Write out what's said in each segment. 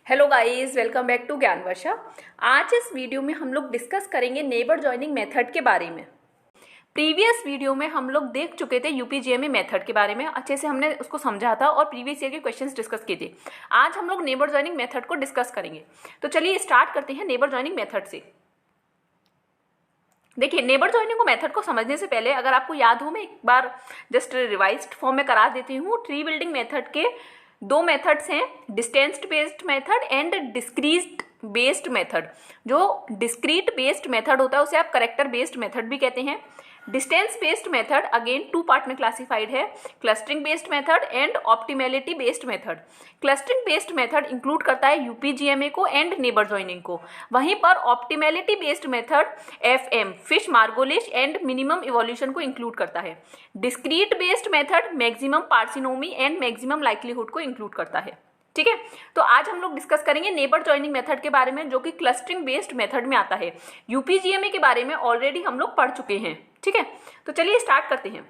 Hello guys, welcome back to Gyan Varsha. आज इस video में हम लोग डिस्कस करेंगे नेबर जॉइनिंग मेथड के बारे में। प्रीवियस वीडियो में हम लोग देख चुके थे यूपीजीएमए मेथड के बारे में, अच्छे से हमने उसको समझा था और प्रीवियस ईयर के क्वेश्चंस डिस्कस किए थे। आज हम लोग नेबर जॉइनिंग मेथड को डिस्कस करेंगे। तो चलिए स्टार्ट करते हैं नेबर जॉइनिंग मेथड से। देखिए, नेबर जॉइनिंग को मेथड को समझने से पहले अगर आपको याद हो, मैं एक बार जस्ट रिवाइज्ड फॉर्म में करा देती हूँ। ट्री बिल्डिंग मेथड के दो मेथड्स हैं, distance based method and discrete based method. जो डिस्क्रीट बेस्ड मेथड होता है उसे आप करेक्टर बेस्ड मेथड भी कहते हैं। Distance based method again two part में क्लासिफाइड है, clustering based method and optimality based method. Clustering based method include करता है यूपीजीएमए को एंड नेबर जॉइनिंग को। वहीं पर optimality based method FM, Fitch Margoliash and minimum evolution को इंक्लूड करता है। Discrete based method maximum parsimony and maximum likelihood को इंक्लूड करता है। ठीक है, तो आज हम लोग डिस्कस करेंगे नेबर जॉइनिंग मेथड के बारे में, जो कि क्लस्टरिंग बेस्ड मेथड में आता है। यूपीजीएमए के बारे में ऑलरेडी हम लोग पढ़ चुके हैं। ठीक है, तो चलिए स्टार्ट करते हैं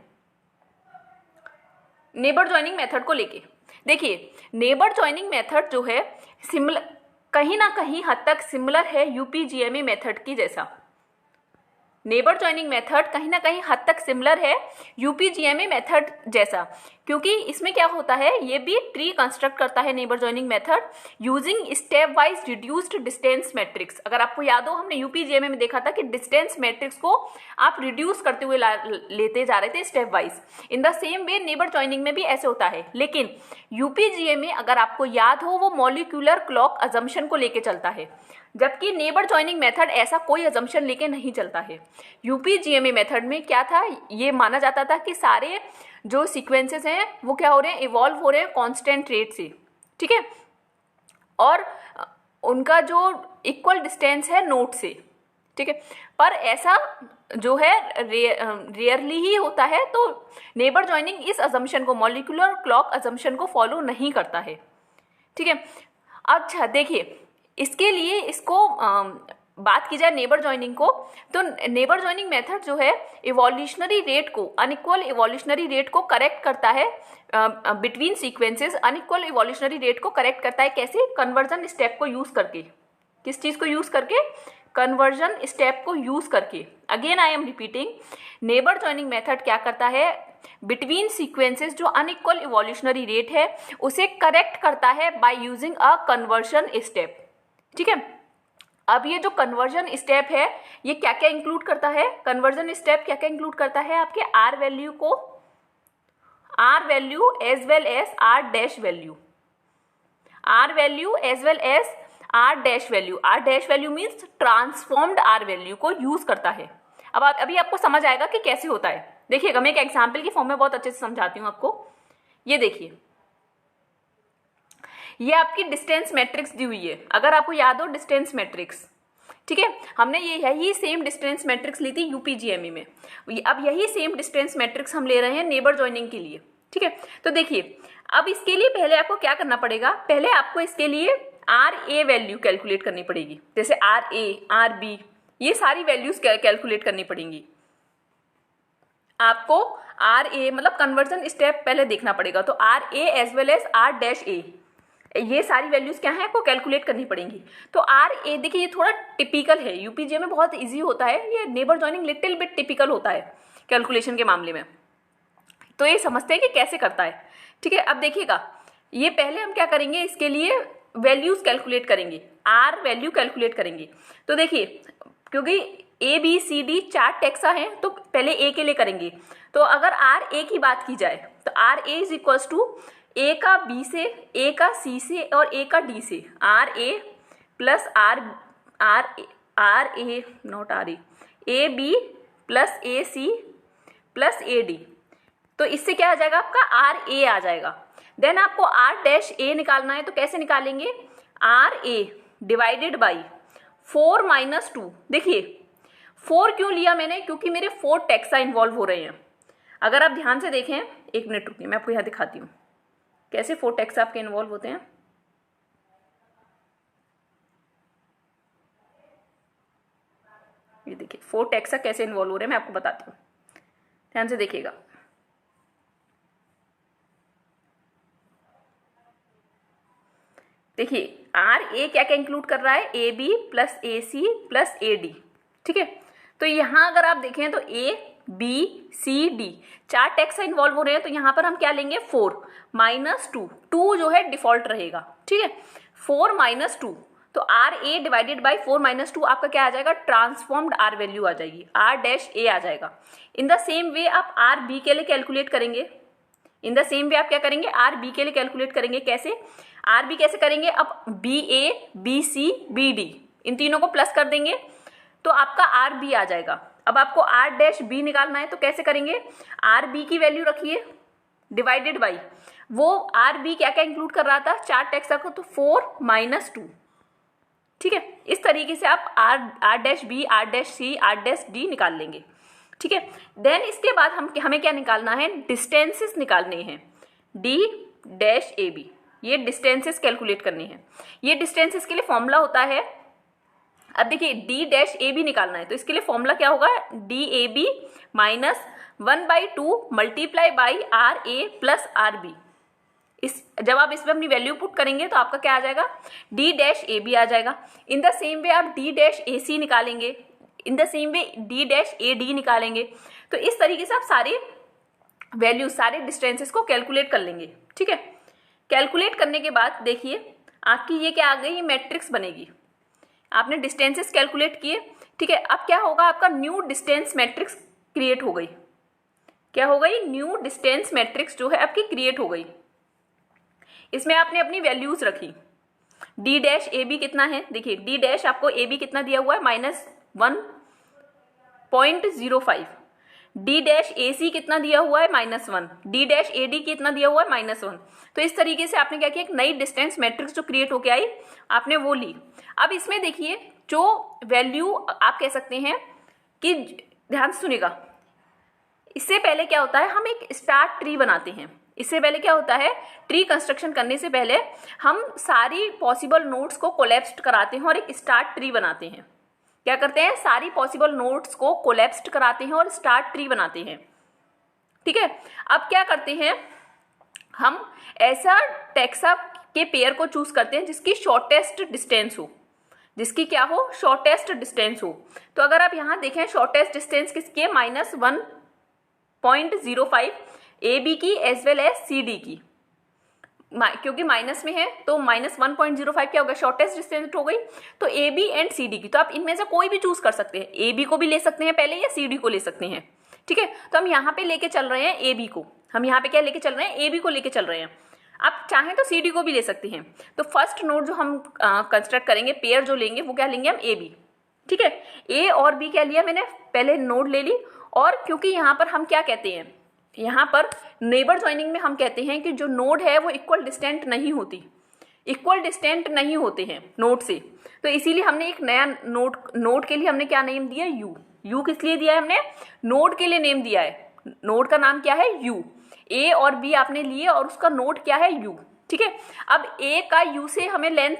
नेबर जॉइनिंग मेथड को लेके। देखिए, नेबर जॉइनिंग मेथड जो है सिमिलर, कहीं ना कहीं हद तक सिमिलर है यूपीजीएमए मेथड की जैसा। नेबर जॉइनिंग मेथड कहीं ना कहीं हद तक सिमिलर है यूपीजीएमए मेथड जैसा, क्योंकि इसमें क्या होता है, ये भी ट्री कंस्ट्रक्ट करता है neighbour joining method using step wise reduced distance matrix. अगर आपको याद हो, हमने यूपीजीएमए में देखा था कि डिस्टेंस मैट्रिक्स को आप रिड्यूस करते हुए लेते जा रहे थे step wise. In the same way neighbour joining में भी ऐसे होता है, लेकिन यूपीजीएमए अगर आपको याद हो वो मॉलिक्यूलर क्लॉक अजम्पशन को लेके चलता है, जबकि नेबर जॉइनिंग मेथड ऐसा कोई अजम्पशन लेके नहीं चलता है। यूपीजीएमए मेथड में क्या था, ये माना जाता था कि सारे जो सीक्वेंसेस हैं वो क्या हो रहे हैं, इवॉल्व हो रहे हैं कांस्टेंट रेट से। ठीक है, और उनका जो इक्वल डिस्टेंस है नोड से। ठीक है, पर ऐसा जो है रेयरली ही होता है। तो नेबर जॉइनिंग इस अजम्पशन को, मॉलिक्यूलर क्लॉक अजम्पशन को फॉलो नहीं करता है। ठीक है, अच्छा देखिए, इसके लिए इसको बात की जाए नेबर जॉइनिंग को, तो नेबर जॉइनिंग मेथड जो है इवोल्यूशनरी रेट को, अनइक्वल इवोल्यूशनरी रेट को करेक्ट करता है between sequences. Unequal evolutionary rate को करेक्ट करता है कैसे, कन्वर्जन स्टेप को यूज करके। किस चीज को यूज करके, कन्वर्जन स्टेप को यूज करके। Again I am repeating, neighbour joining method क्या करता है, बिटवीन सीक्वेंसेस जो अनइक्वल इवोल्यूशनरी रेट है उसे करेक्ट करता है by using a conversion step. ठीक है, अब ये जो कन्वर्जन स्टेप है ये क्या क्या इंक्लूड करता है, कन्वर्जन स्टेप क्या क्या इंक्लूड करता है, आपके आर वैल्यू को, R value as well as R dash value, R value as well as R dash value. R dash value means transformed R value को यूज करता है। अब अभी आपको समझ आएगा कि कैसे होता है। देखिएगा, मैं एक एग्जाम्पल की फॉर्म में बहुत अच्छे से समझाती हूँ आपको। ये देखिए, ये आपकी डिस्टेंस मैट्रिक्स दी हुई है, अगर आपको याद हो डिस्टेंस मैट्रिक्स। ठीक है, हमने यही सेम डिस्टेंस मैट्रिक्स ली थी यूपीजीएमए में। अब यही सेम डिस्टेंस मैट्रिक्स हम ले रहे हैं नेबर जॉइनिंग के लिए। ठीक है, तो देखिए, अब इसके लिए पहले आपको क्या करना पड़ेगा, पहले आपको इसके लिए आर ए वैल्यू कैलकुलेट करनी पड़ेगी। जैसे आर ए, आर बी, ये सारी वैल्यूज कैलकुलेट करनी पड़ेंगी आपको। आर ए मतलब कन्वर्जन स्टेप पहले देखना पड़ेगा, तो R A as well as R dash A, ये सारी वैल्यूज क्या है आपको कैलकुलेट करनी पड़ेंगी। तो आर ए देखिए, ये थोड़ा टिपिकल है, यूपीजीए में बहुत इजी होता है, ये neighbour joining little bit typical होता है कैलकुलेशन के मामले में। तो ये समझते हैं कि कैसे करता है। ठीक है, अब देखिएगा, ये पहले हम क्या करेंगे, इसके लिए वैल्यूज कैलकुलेट करेंगे, आर वैल्यू कैलकुलेट करेंगे। तो देखिए, क्योंकि A B C D 4 taxa है, तो पहले ए के लिए करेंगे। तो अगर आर ए की बात की जाए तो R A is equals to A का बी से, ए का सी से और ए का डी से। R A plus R A not R A B plus A C plus A D. तो इससे क्या आ जाएगा, आपका आर ए आ जाएगा। देन आपको आर डैश ए निकालना है, तो कैसे निकालेंगे, R A divided by 4 minus 2। देखिए 4 क्यों लिया मैंने, क्योंकि मेरे 4 टेक्सा इन्वॉल्व हो रहे हैं। अगर आप ध्यान से देखें, एक मिनट रुकिए, मैं आपको यहाँ दिखाती हूँ कैसे 4 टेक्सा आपके इन्वॉल्व होते हैं। ये देखिए 4 टेक्सा कैसे इन्वॉल्व हो रहे हैं, मैं आपको बताती हूँ, ध्यान से देखिएगा। देखिए, आर ए क्या क्या इंक्लूड कर रहा है, A B plus A C plus A D, ठीक है। तो यहाँ अगर आप देखें तो A B C D 4 taxa involve हो रहे हैं, तो यहाँ पर हम क्या लेंगे 4 माइनस 2 जो है डिफॉल्ट रहेगा, ठीक है। 4 माइनस 2, तो R A divided by 4 minus 2 आपका क्या आ जाएगा, ट्रांसफॉर्म्ड आर वैल्यू आ जाएगी, आर डैश ए आ जाएगा। इन द सेम वे आप आर बी के लिए कैलकुलेट करेंगे, इन द सेम वे आप क्या करेंगे, आर बी के लिए कैलकुलेट करेंगे। कैसे, आर बी कैसे करेंगे, अब B A B C B D इन तीनों को प्लस कर देंगे तो आपका आर बी आ जाएगा। अब आपको आर डैश बी निकालना है तो कैसे करेंगे, आर बी की वैल्यू रखिए डिवाइडेड बाई वो आर बी क्या क्या इंक्लूड कर रहा था, 4 टैक्स रखो तो 4 माइनस 2, ठीक है। इस तरीके से आप R dash B R dash C R dash D निकाल लेंगे, ठीक है। देन इसके बाद हमें क्या निकालना है, डिस्टेंसेस निकालने हैं, डी डैश ए बी, ये डिस्टेंसेस कैलकुलेट करने हैं। ये डिस्टेंसेस के लिए फॉर्मूला होता है, अब देखिए डी डैश ए बी निकालना है तो इसके लिए फॉर्मूला क्या होगा, D A B minus 1/2 multiply by R A plus R B. जब आप इसमें अपनी वैल्यू पुट करेंगे तो आपका क्या आ जाएगा, डी डैश ए बी आ जाएगा। इन द सेम वे आप डी डैश ए सी निकालेंगे, in the same way D dash A D निकालेंगे। तो इस तरीके से आप सारे वैल्यू सारे डिस्टेंसेस को कैलकुलेट कर लेंगे, ठीक है। कैलकुलेट करने के बाद देखिए आपकी ये क्या आ गई, मैट्रिक्स बनेगी। आपने डिस्टेंसेस कैलकुलेट किए, ठीक है। अब क्या होगा, आपका न्यू डिस्टेंस मैट्रिक्स क्रिएट हो गई। क्या हो गई, न्यू डिस्टेंस मैट्रिक्स जो है आपकी क्रिएट हो गई। इसमें आपने अपनी वैल्यूज रखी, डी डैश ए बी कितना है, देखिए डी डैश आपको ए बी कितना दिया हुआ है -1.05, डी डैश ए सी कितना दिया हुआ है -1, डी डैश ए डी कितना दिया हुआ है -1। तो इस तरीके से आपने क्या किया, एक नई डिस्टेंस मैट्रिक्स जो क्रिएट होके आई आपने वो ली। अब इसमें देखिए जो वैल्यू आप कह सकते हैं कि, ध्यान से सुनिएगा, इससे पहले क्या होता है, हम एक स्टार्ट ट्री बनाते हैं। इससे पहले क्या होता है, ट्री कंस्ट्रक्शन करने से पहले हम सारी पॉसिबल नोड्स को कोलैप्स्ड कराते हैं और एक स्टार्ट ट्री बनाते हैं। क्या करते हैं, सारी पॉसिबल नोड्स को कोलैप्स्ड कराते हैं और स्टार्ट ट्री बनाते हैं, ठीक है। अब क्या करते हैं, हम ऐसा टैक्सा के पेयर को चूज करते हैं जिसकी शॉर्टेस्ट डिस्टेंस हो, जिसकी क्या हो, शॉर्टेस्ट डिस्टेंस हो। तो अगर आप यहाँ देखें शॉर्टेस्ट डिस्टेंस किसकी है, -1.05 ए बी की as well as C D की, क्योंकि माइनस में है तो -1.05 क्या होगा, शॉर्टेस्ट डिस्टेंस हो गई। तो A B and C D की, तो आप इनमें से कोई भी चूज कर सकते हैं, ए बी को भी ले सकते हैं पहले या सी डी को ले सकते हैं, ठीक है। तो हम यहाँ पे लेके चल रहे हैं ए बी को, हम यहाँ पे क्या लेके चल रहे हैं, ए बी को लेके चल रहे हैं। आप चाहें तो सी डी को भी ले सकते हैं। तो फर्स्ट नोड जो हम कंस्ट्रक्ट करेंगे, पेयर जो लेंगे वो क्या लेंगे हम, ए बी, ठीक है। ए और बी क्या लिया मैंने, पहले नोड ले ली। और क्योंकि यहाँ पर हम क्या कहते हैं, यहाँ पर नेबर ज्वाइनिंग में हम कहते हैं कि जो नोड है वो इक्वल डिस्टेंट नहीं होती, इक्वल डिस्टेंट नहीं होते हैं नोड से। तो इसीलिए हमने एक नया नोड के लिए हमने क्या नेम दिया, यू। यू किस लिए दिया है हमने, नोड के लिए नेम दिया है। नोड का नाम क्या है, यू। ए और बी आपने लिए और उसका नोड क्या है, यू, ठीक है। अब ए का यू से हमें लेंथ,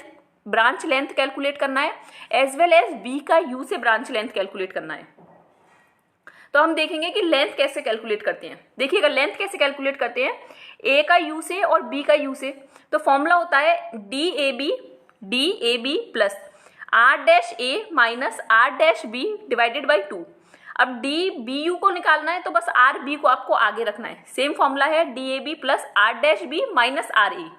ब्रांच लेंथ कैलकुलेट करना है, एज वेल एज बी का यू से ब्रांच लेंथ कैलकुलेट करना है। तो हम देखेंगे कि लेंथ कैसे कैलकुलेट करते हैं। देखिएगा लेंथ कैसे कैलकुलेट करते हैं, ए का यू से और बी का यू से। तो फॉर्मूला होता है D A B plus R dash A minus R dash B divided by 2। अब डी बी यू को निकालना है तो बस आर बी को आपको आगे रखना है। सेम फॉर्मूला है D A B plus R dash B minus R A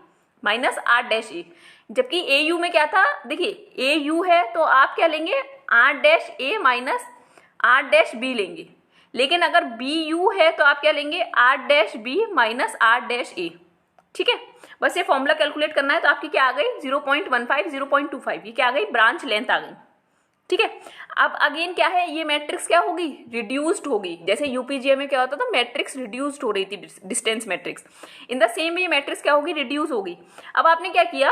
minus R dash A. जबकि ए यू में क्या था, देखिए ए यू है तो आप क्या लेंगे, R dash A minus R dash B लेंगे। लेकिन अगर बी यू है तो आप क्या लेंगे, R dash B minus R dash A, ठीक है। बस ये फॉर्मूला कैलकुलेट करना है। तो आपकी क्या आ गई 0.15 0.25, ये क्या आ गई, ब्रांच लेंथ आ गई, ठीक है। अब अगेन क्या है, ये मैट्रिक्स क्या होगी, रिड्यूस्ड होगी। जैसे यूपीजीए में क्या होता था, मैट्रिक्स रिड्यूस्ड हो रही थी, distance matrix. In the same way matrix क्या होगी, रिड्यूस होगी। अब आपने क्या किया,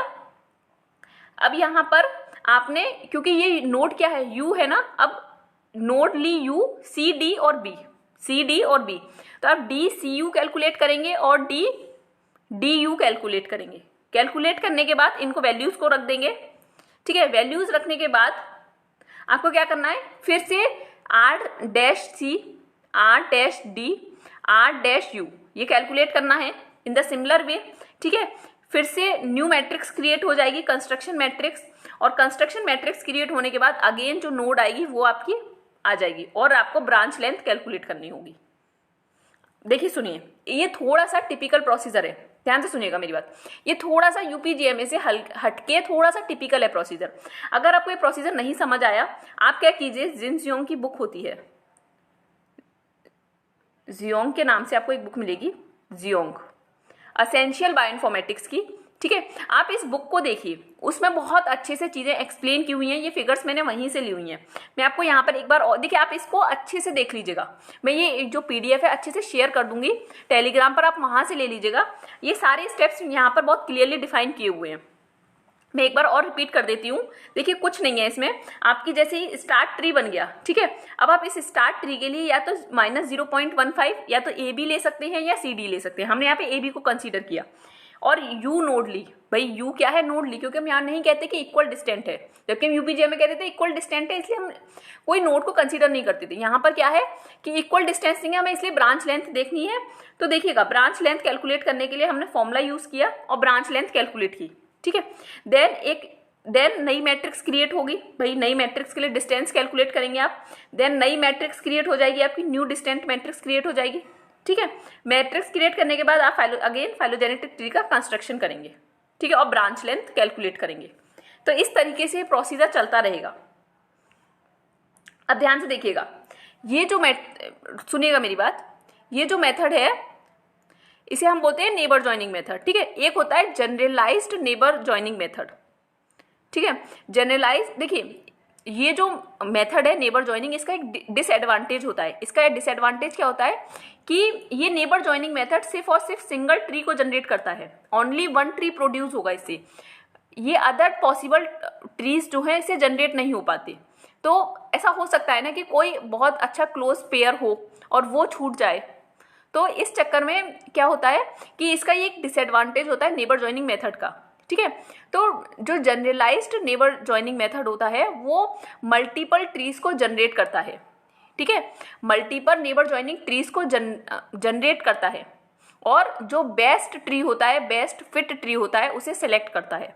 अब यहाँ पर आपने, क्योंकि ये नोड क्या है, यू है ना, अब नोड ली यू, सी डी और बी, सी डी और बी। तो आप डी सी यू कैलकुलेट करेंगे और डी डी यू कैलकुलेट करेंगे। कैलकुलेट करने के बाद इनको वैल्यूज को रख देंगे, ठीक है। वैल्यूज रखने के बाद आपको क्या करना है, फिर से R dash C, R dash D, R dash U, ये कैलकुलेट करना है इन द सिमिलर वे, ठीक है। फिर से न्यू मैट्रिक्स क्रिएट हो जाएगी, कंस्ट्रक्शन मैट्रिक्स, और कंस्ट्रक्शन मैट्रिक्स क्रिएट होने के बाद अगेन जो नोड आएगी वो आपकी आ जाएगी और आपको ब्रांच लेंथ कैलकुलेट करनी होगी। देखिए सुनिए, ये थोड़ा सा टिपिकल प्रोसीजर है, ध्यान से सुनिएगा मेरी बात। ये थोड़ा सा यूपीजीएमए से हटके थोड़ा सा टिपिकल है प्रोसीजर। अगर आपको ये प्रोसीजर नहीं समझ आया, आप क्या कीजिए, जियोंग की बुक होती है, जियोंग के नाम से आपको एक बुक मिलेगी, जियोंग एसेंशियल बायोइन्फॉर्मेटिक्स की, ठीक है। आप इस बुक को देखिए, उसमें बहुत अच्छे से चीज़ें एक्सप्लेन की हुई हैं। ये फिगर्स मैंने वहीं से ली हुई हैं। मैं आपको यहाँ पर एक बार और देखिए, आप इसको अच्छे से देख लीजिएगा। मैं ये जो पीडीएफ है अच्छे से शेयर कर दूंगी टेलीग्राम पर, आप वहाँ से ले लीजिएगा। ये सारे स्टेप्स यहाँ पर बहुत क्लियरली डिफाइन किए हुए हैं। मैं एक बार और रिपीट कर देती हूँ। देखिए कुछ नहीं है इसमें, आपकी जैसे ही स्टार्ट ट्री बन गया, ठीक है। अब आप इस स्टार्ट ट्री के लिए या तो -0.15 या तो ए बी ले सकते हैं या सी डी ले सकते हैं। हमने यहाँ पे ए बी को कंसीडर किया और यू नोड ली। भाई यू क्या है, नोड ली, क्योंकि हम यहाँ नहीं कहते कि इक्वल डिस्टेंट है, जबकि हम यूपीजीए में कहते थे इक्वल डिस्टेंट है, इसलिए हम कोई नोड को कंसीडर नहीं करते थे। यहाँ पर क्या है कि इक्वल डिस्टेंसिंग है, हमें इसलिए ब्रांच लेंथ देखनी है। तो देखिएगा, ब्रांच लेंथ कैलकुलेट करने के लिए हमने फॉर्मूला यूज किया और ब्रांच लेंथ कैलकुलेट की, ठीक है। देन नई मैट्रिक्स क्रिएट होगी। भाई नई मैट्रिक्स के लिए डिस्टेंस कैलकुलेट करेंगे आप। देन नई मैट्रिक्स क्रिएट हो जाएगी आपकी, न्यू डिस्टेंट मैट्रिक्स क्रिएट हो जाएगी, ठीक है। मैट्रिक्स क्रिएट करने के बाद आप अगेन फाइलोजेनेटिक ट्री का कंस्ट्रक्शन करेंगे, ठीक है, और ब्रांच लेंथ कैलकुलेट करेंगे। तो इस तरीके से प्रोसीजर चलता रहेगा। अब ध्यान से देखिएगा, ये जो सुनिएगा मेरी बात, ये जो मेथड है इसे हम बोलते हैं नेबर जॉइनिंग मेथड, ठीक है। एक होता है जनरलाइज्ड नेबर जॉइनिंग मेथड, ठीक है। जनरलाइज, देखिए ये जो मेथड है नेबर जॉइनिंग, इसका एक डिसएडवांटेज होता है। इसका एक डिसएडवांटेज क्या होता है कि ये नेबर जॉइनिंग मेथड सिर्फ और सिर्फ सिंगल ट्री को जनरेट करता है, ओनली वन ट्री प्रोड्यूस होगा इससे। ये अदर पॉसिबल ट्रीज जो है इससे जनरेट नहीं हो पाते। तो ऐसा हो सकता है ना कि कोई बहुत अच्छा क्लोज पेयर हो और वो छूट जाए, तो इस चक्कर में क्या होता है कि इसका ये एक डिसएडवांटेज होता है नेबर जॉइनिंग मेथड का, ठीक है। तो जो जनरलाइज्ड नेबर जॉइनिंग मेथड होता है वो मल्टीपल ट्रीज को जनरेट करता है, ठीक है। मल्टीपल नेबर जॉइनिंग ट्रीज को जनरेट करता है और जो बेस्ट ट्री होता है, बेस्ट फिट ट्री होता है, उसे सिलेक्ट करता है।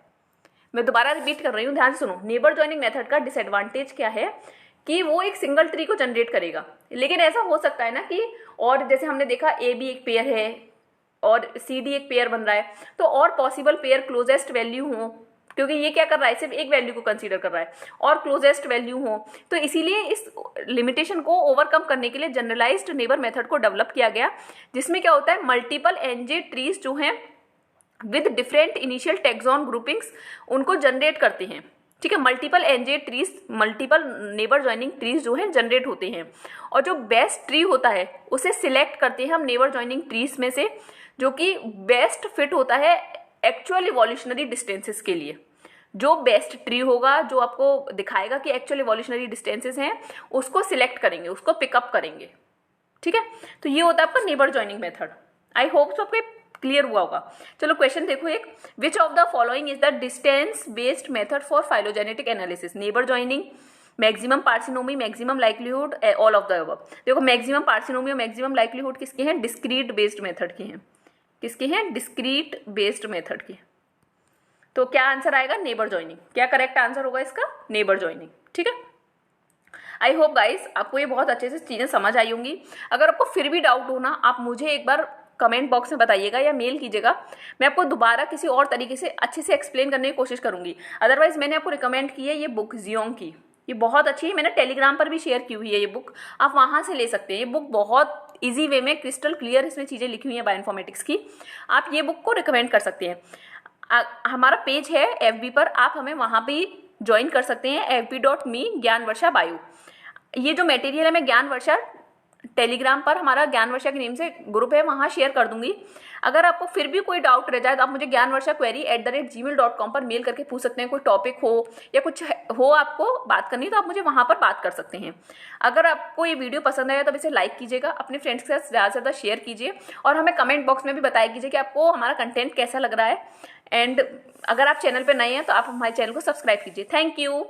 मैं दोबारा रिपीट कर रही हूँ, ध्यान से सुनो। नेबर जॉइनिंग मेथड का डिसएडवांटेज क्या है कि वो एक सिंगल ट्री को जनरेट करेगा, लेकिन ऐसा हो सकता है ना कि, और जैसे हमने देखा ए बी एक पेयर है और सी डी एक पेयर बन रहा है, तो और पॉसिबल पेयर क्लोजेस्ट वैल्यू हो, क्योंकि ये क्या कर रहा है, सिर्फ एक वैल्यू को कंसीडर कर रहा है, और क्लोजेस्ट वैल्यू हो। तो इसीलिए इस लिमिटेशन को ओवरकम करने के लिए जनरलाइज्ड नेबर मेथड को डेवलप किया गया, जिसमें क्या होता है मल्टीपल एनजे ट्रीज जो हैं with different initial taxon groupings उनको जनरेट करते हैं, ठीक है। Multiple NJ trees, multiple neighbour joining trees जो है जनरेट होते हैं, और जो बेस्ट ट्री होता है उसे सिलेक्ट करते हैं हम नेबर जॉइनिंग ट्रीज में से, जो कि बेस्ट फिट होता है एक्चुअल इवोल्यूशनरी डिस्टेंसेस के लिए। जो बेस्ट ट्री होगा, जो आपको दिखाएगा कि एक्चुअल इवोल्यूशनरी डिस्टेंसेस हैं, उसको सिलेक्ट करेंगे, उसको पिकअप करेंगे, ठीक है। तो ये होता है आपका neighbour joining method. I hope so आपको क्लियर हुआ होगा। चलो क्वेश्चन देखो एक, which of the following is the distance based method for phylogenetic analysis? Neighbour joining, maximum parsimony, maximum likelihood, all of the above. देखो मैक्सिमम पार्सिनोमी और maximum likelihood किसके हैं? डिस्क्रीट बेस्ड मेथड के हैं। किसके हैं? डिस्क्रीट बेस्ड मेथड के। तो क्या आंसर आएगा? Neighbour joining. क्या करेक्ट आंसर होगा इसका? नेबर जॉइनिंग, ठीक है। आई होप गाइस आपको ये बहुत अच्छे से चीज़ें समझ आई होंगी। अगर आपको फिर भी डाउट हो ना, आप मुझे एक बार कमेंट बॉक्स में बताइएगा या मेल कीजिएगा, मैं आपको दोबारा किसी और तरीके से अच्छे से एक्सप्लेन करने की कोशिश करूंगी। अदरवाइज मैंने आपको रिकमेंड की है ये बुक जियोंग की, ये बहुत अच्छी है। मैंने टेलीग्राम पर भी शेयर की हुई है ये बुक, आप वहाँ से ले सकते हैं। ये बुक बहुत ईजी वे में क्रिस्टल क्लियर इसमें चीज़ें लिखी हुई हैं बायोइन्फॉर्मेटिक्स की, आप ये बुक को रिकमेंड कर सकते हैं। हमारा पेज है FB पर, आप हमें वहाँ भी ज्वाइन कर सकते हैं, fb.me ज्ञान वर्षा बायो। ये जो मटेरियल है मैं ज्ञान वर्षा टेलीग्राम पर, हमारा ज्ञान वर्षा के नेम से ग्रुप है, वहाँ शेयर कर दूंगी। अगर आपको फिर भी कोई डाउट रह जाए तो आप मुझे ज्ञानवर्षा@gmail.com पर मेल करके पूछ सकते हैं। कोई टॉपिक हो या कुछ हो आपको बात करनी, तो आप मुझे वहाँ पर बात कर सकते हैं। अगर आपको ये वीडियो पसंद आया तो इसे लाइक कीजिएगा, अपने फ्रेंड्स के साथ ज़्यादा से ज़्यादा शेयर कीजिए, और हमें कमेंट बॉक्स में भी बताया कीजिए कि आपको हमारा कंटेंट कैसा लग रहा है। एंड अगर आप चैनल पर नए हैं तो आप हमारे चैनल को सब्सक्राइब कीजिए। Thank you.